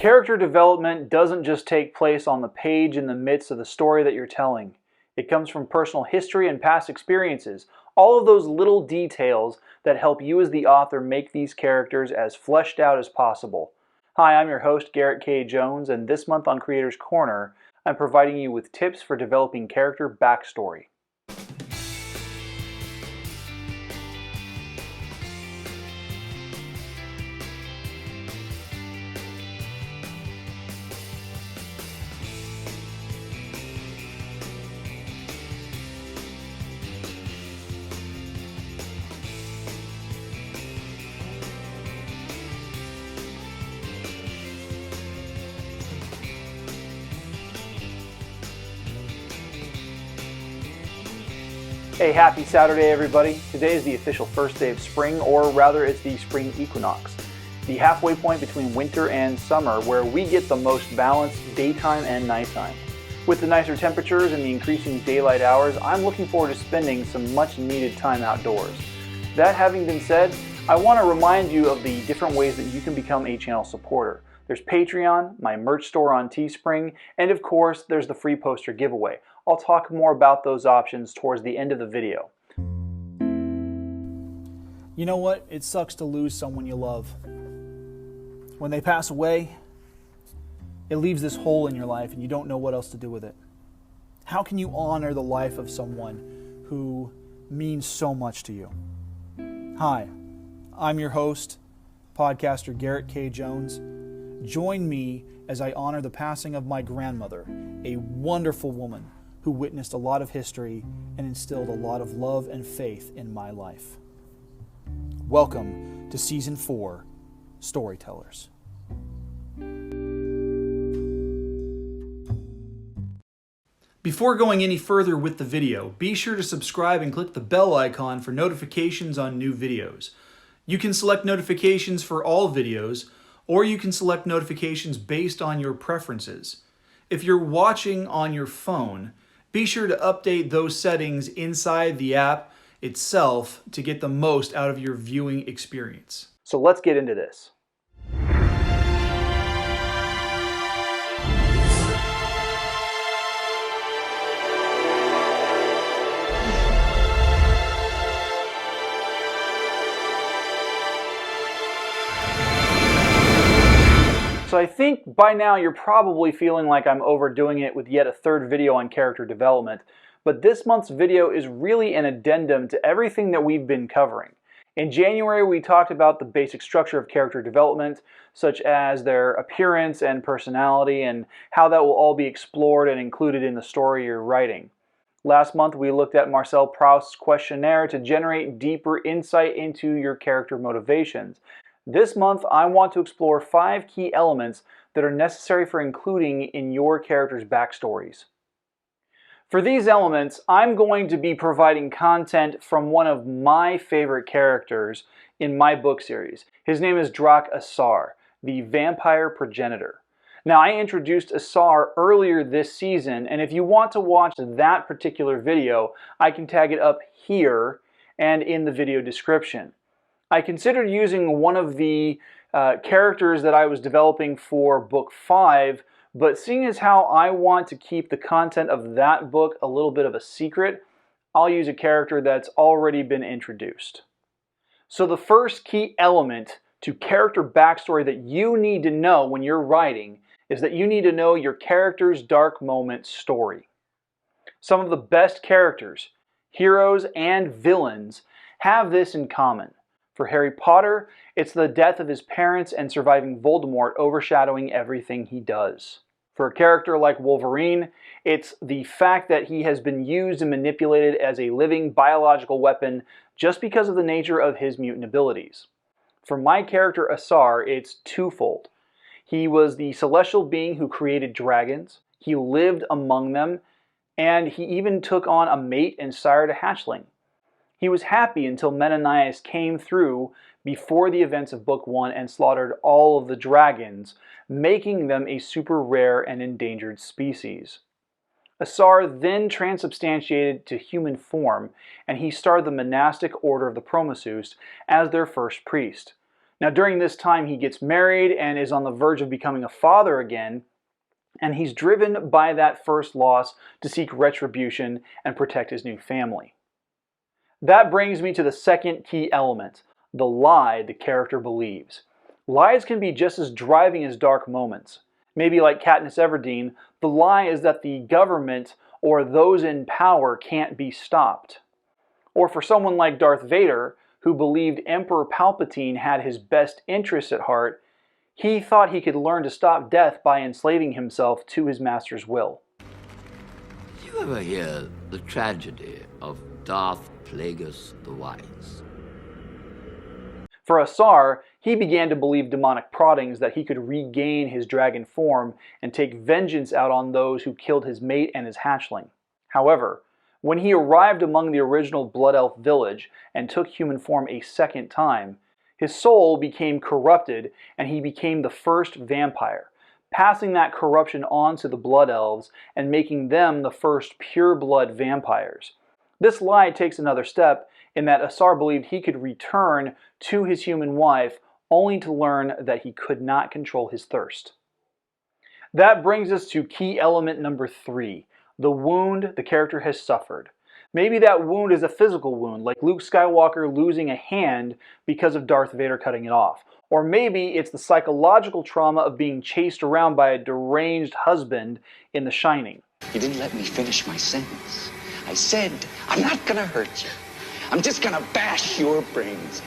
Character development doesn't just take place on the page in the midst of the story that you're telling. It comes from personal history and past experiences, all of those little details that help you as the author make these characters as fleshed out as possible. Hi, I'm your host, Garrett K. Jones, and this month on Creator's Corner, I'm providing you with tips for developing character backstory. Hey, happy Saturday everybody. Today is the official first day of spring, or rather it's the spring equinox, the halfway point between winter and summer where we get the most balanced daytime and nighttime. With the nicer temperatures and the increasing daylight hours, I'm looking forward to spending some much needed time outdoors. That having been said, I want to remind you of the different ways that you can become a channel supporter. There's Patreon, my merch store on Teespring, and of course there's the free poster giveaway. I'll talk more about those options towards the end of the video. You know what? It sucks to lose someone you love. When they pass away, it leaves this hole in your life and you don't know what else to do with it. How can you honor the life of someone who means so much to you? Hi, I'm your host, podcaster Garrett K. Jones. Join me as I honor the passing of my grandmother, a wonderful woman who witnessed a lot of history and instilled a lot of love and faith in my life. Welcome to Season 4, Storytellers. Before going any further with the video, be sure to subscribe and click the bell icon for notifications on new videos. You can select notifications for all videos, or you can select notifications based on your preferences. If you're watching on your phone, be sure to update those settings inside the app itself to get the most out of your viewing experience. So let's get into this. So I think by now you're probably feeling like I'm overdoing it with yet a third video on character development, but this month's video is really an addendum to everything that we've been covering. In January, we talked about the basic structure of character development, such as their appearance and personality, and how that will all be explored and included in the story you're writing. Last month, we looked at Marcel Proust's questionnaire to generate deeper insight into your character motivations. This month, I want to explore 5 key elements that are necessary for including in your character's backstories. For these elements, I'm going to be providing content from one of my favorite characters in my book series. His name is Drak Asar, the vampire progenitor. Now, I introduced Asar earlier this season, and if you want to watch that particular video, I can tag it up here and in the video description. I considered using one of the characters that I was developing for book 5, but seeing as how I want to keep the content of that book a little bit of a secret, I'll use a character that's already been introduced. So the first key element to character backstory that you need to know when you're writing is that you need to know your character's dark moment story. Some of the best characters, heroes and villains, have this in common. For Harry Potter, it's the death of his parents and surviving Voldemort overshadowing everything he does. For a character like Wolverine, it's the fact that he has been used and manipulated as a living biological weapon just because of the nature of his mutant abilities. For my character Asar, it's twofold. He was the celestial being who created dragons, he lived among them, and he even took on a mate and sired a hatchling. He was happy until Menenius came through before the events of Book 1 and slaughtered all of the dragons, making them a super rare and endangered species. Asar then transubstantiated to human form, and he started the monastic order of the Promiscuous as their first priest. Now during this time he gets married and is on the verge of becoming a father again, and he's driven by that first loss to seek retribution and protect his new family. That brings me to the second key element, the lie the character believes. Lies can be just as driving as dark moments. Maybe like Katniss Everdeen, the lie is that the government or those in power can't be stopped. Or for someone like Darth Vader, who believed Emperor Palpatine had his best interests at heart, he thought he could learn to stop death by enslaving himself to his master's will. Did you ever hear the tragedy of Darth Plagueis the Wise? For Asar, he began to believe demonic proddings that he could regain his dragon form and take vengeance out on those who killed his mate and his hatchling. However, when he arrived among the original Blood Elf village and took human form a second time, his soul became corrupted and he became the first vampire, passing that corruption on to the Blood Elves and making them the first pure-blood vampires. This lie takes another step in that Asar believed he could return to his human wife only to learn that he could not control his thirst. That brings us to key element number 3, the wound the character has suffered. Maybe that wound is a physical wound, like Luke Skywalker losing a hand because of Darth Vader cutting it off. Or maybe it's the psychological trauma of being chased around by a deranged husband in The Shining. You didn't let me finish my sentence. I said, I'm not gonna hurt you. I'm just gonna bash your brains in.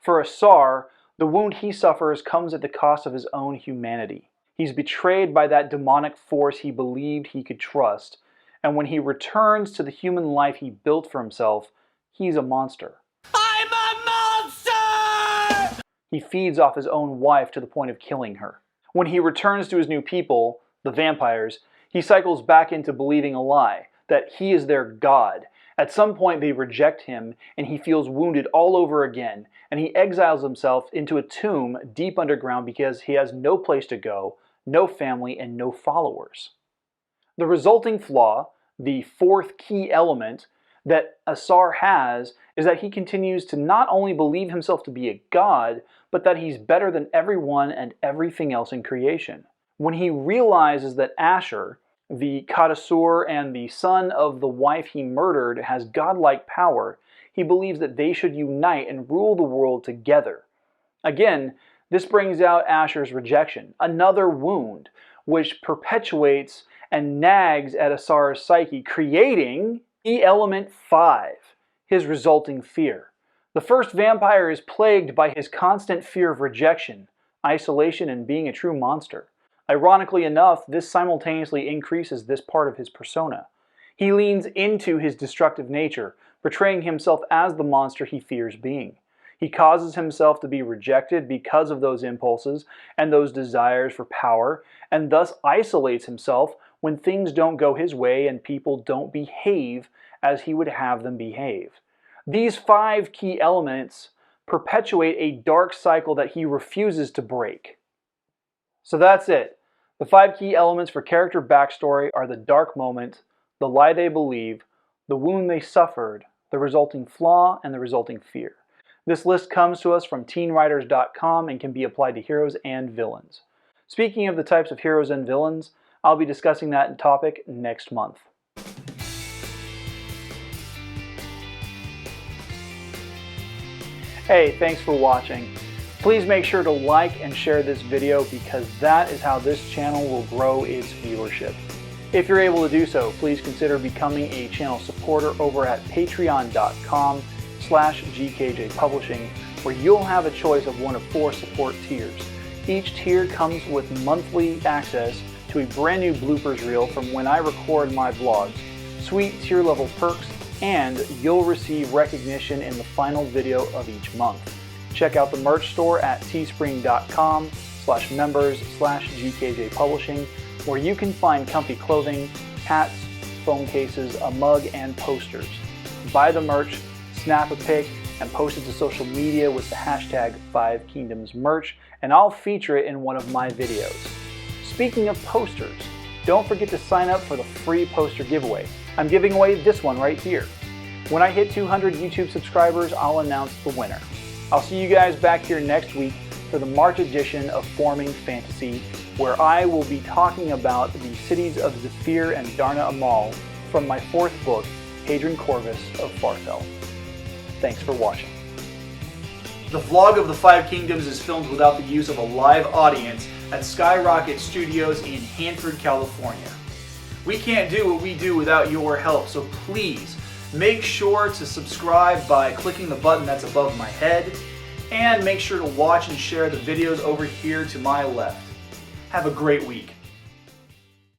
For Asar, the wound he suffers comes at the cost of his own humanity. He's betrayed by that demonic force he believed he could trust, and when he returns to the human life he built for himself, he's a monster. I'm a monster! He feeds off his own wife to the point of killing her. When he returns to his new people, the vampires, he cycles back into believing a lie, that he is their god. At some point they reject him and he feels wounded all over again, and he exiles himself into a tomb deep underground because he has no place to go, no family, and no followers. The resulting flaw, the fourth key element that Asar has, is that he continues to not only believe himself to be a god, but that he's better than everyone and everything else in creation. When he realizes that Asher, the Kadasur and the son of the wife he murdered, has godlike power, he believes that they should unite and rule the world together. Again, this brings out Asher's rejection, another wound, which perpetuates and nags at Asar's psyche, creating key element 5, his resulting fear. The first vampire is plagued by his constant fear of rejection, isolation, and being a true monster. Ironically enough, this simultaneously increases this part of his persona. He leans into his destructive nature, portraying himself as the monster he fears being. He causes himself to be rejected because of those impulses and those desires for power, and thus isolates himself when things don't go his way and people don't behave as he would have them behave. These 5 key elements perpetuate a dark cycle that he refuses to break. So that's it. The 5 key elements for character backstory are the dark moment, the lie they believe, the wound they suffered, the resulting flaw, and the resulting fear. This list comes to us from teenwriters.com and can be applied to heroes and villains. Speaking of the types of heroes and villains, I'll be discussing that topic next month. Hey, thanks for watching. Please make sure to like and share this video because that is how this channel will grow its viewership. If you're able to do so, please consider becoming a channel supporter over at patreon.com/GKJ Publishing, where you'll have a choice of one of 4 support tiers. Each tier comes with monthly access to a brand new bloopers reel from when I record my vlogs, sweet tier level perks, and you'll receive recognition in the final video of each month. Check out the merch store at teespring.com/members/GKJ Publishing, where you can find comfy clothing, hats, phone cases, a mug, and posters. Buy the merch, snap a pic, and post it to social media with the hashtag 5kingdomsmerch, and I'll feature it in one of my videos. Speaking of posters, don't forget to sign up for the free poster giveaway. I'm giving away this one right here. When I hit 200 YouTube subscribers, I'll announce the winner. I'll see you guys back here next week for the March edition of Forming Fantasy, where I will be talking about the cities of Zephyr and Darna Amal from my 4th book, Hadron Corvus of Farfel. Thanks for watching. The vlog of the 5 Kingdoms is filmed without the use of a live audience at Skyrocket Studios in Hanford, California. We can't do what we do without your help, so please make sure to subscribe by clicking the button that's above my head, and make sure to watch and share the videos over here to my left. Have a great week.